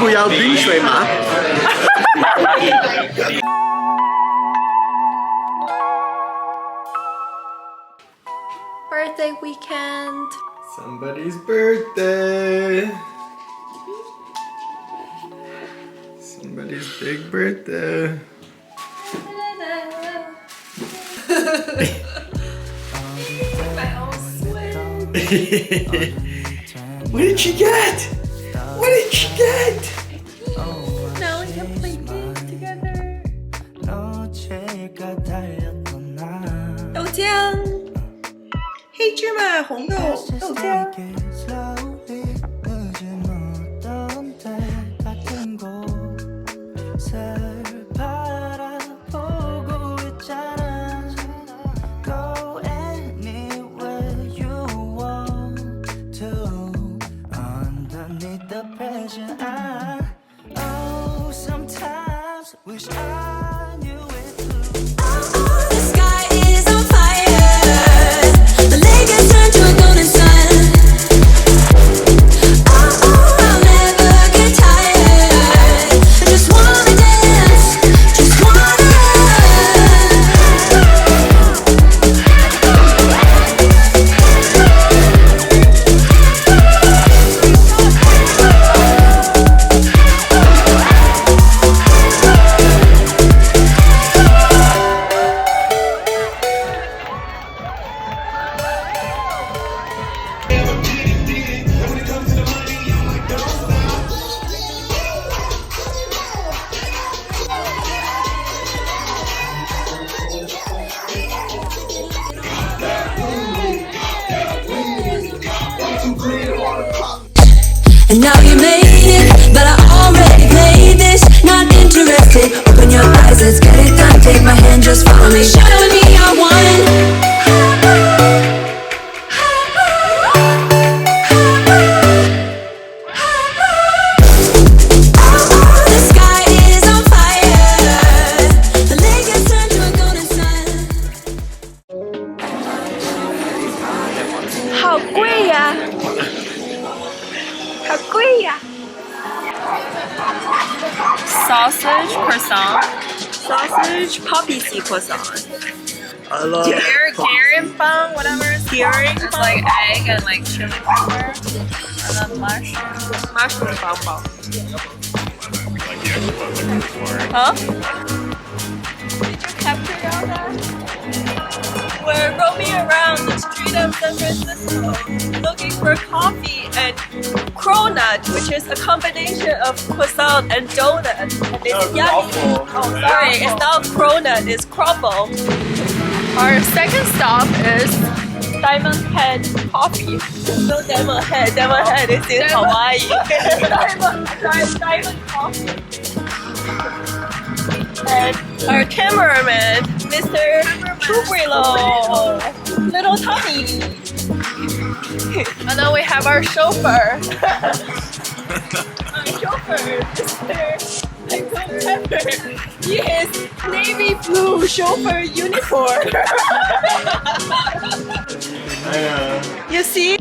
不要冰水吗？ Birthday weekend. Somebody's birthday. Somebody's big birthday. What did she get? What did she get? Now we can play games together. 豆浆，黑芝麻红豆豆浆。 And now you made it, but I already played this. Not interested, open your eyes, let's get it done. Take my hand, just follow me. Shadow with me, I won. The sky is on fire. The lake has turned to a golden sun. 好贵呀！ 好贵呀 ！Sausage croissant, sausage poppy seed croissant. I love Garen bun, whatever. Garen. It's like egg and like chili pepper, and then mushroom. Mushroom bun. Huh? Did you capture all that? We're roaming around the street of San Francisco looking for coffee and cronut, which is a combination of croissant and donut. And it's yummy. Oh, sorry, it's not cronut, it's crumble. Our second stop is Diamond Head Coffee. No Diamond Head. Diamond Head is in Hawaii. Diamond Coffee. And our cameraman, Mr. Chubrillo, little Tommy. And then we have our chauffeur. Our chauffeur, Mr. Pepper. He is navy blue chauffeur uniform. You see?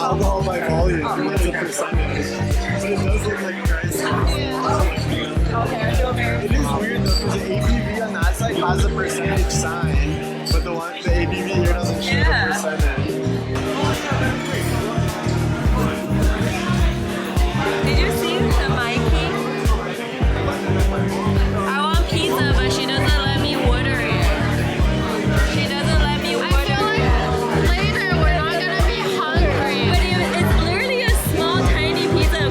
alcohol by volume. That's a percentage. But it does look like price. It is weird though, because the ABV on that side has a percentage sign, but the ABV here doesn't show the percentage. Did you see the Mikey? I want pizza, but she doesn't let me order it. She doesn't let me order it. I feel like later we're not gonna be hungry. But it's literally a small, tiny pizza.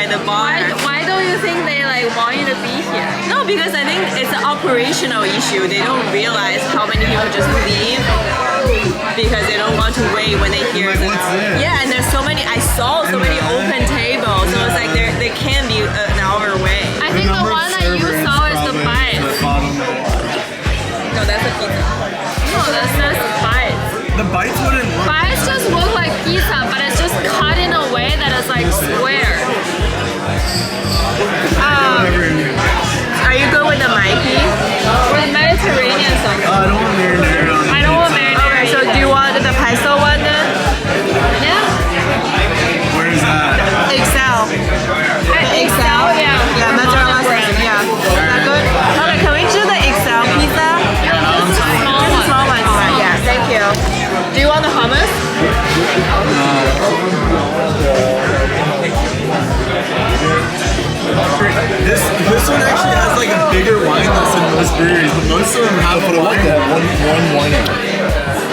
the bar. Why don't you think they like want you to be here? No, because I think it's an operational issue. They don't realize how many people just leave because they don't want to wait when they hear Like, what's this? Yeah, and there's so many. I saw so many open tables, so it's like they can be an hour away. I think the one that you saw is the bites. No, that's a pizza. No, that's bites. The bites wouldn't look. Bites just look like pizza, but it's just cut in a way that is like square. Are you good with the Mikey? Or Mediterranean something. I don't want marinara on it. I don't want marinara. Okay, so do you want the pesto one then? Yeah. Where is that? Excel. Excel, yeah. Yeah, mozzarella sauce. Yeah. Is that good? Okay, can we do the Excel pizza? Just a small Just a one. small one. Alright, yeah, thank you. Do you want the hummus? This one actually has like a bigger wine list than most breweries, but most of them have a wine. One wine.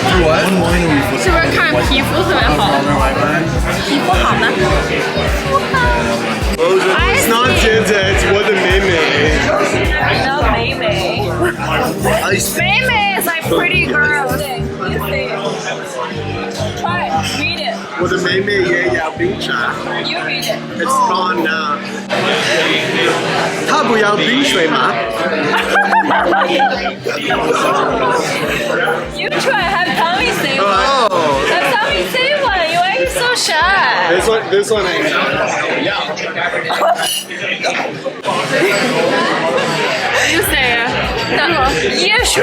For what? One wine a week. 是不是看皮肤特别好？皮肤好吗？ It's not Jinja, it's what the meme. I love Mei Mei. Mei is like pretty girls. You say it. Try it. Read it. 我的妹妹也要冰茶 You read it. It's gone now. 她不要冰水吗？ You try. Have Tommy say one. Oh. Have Tommy say one. Why are you so shy? This one ain't. You say it. 椰水。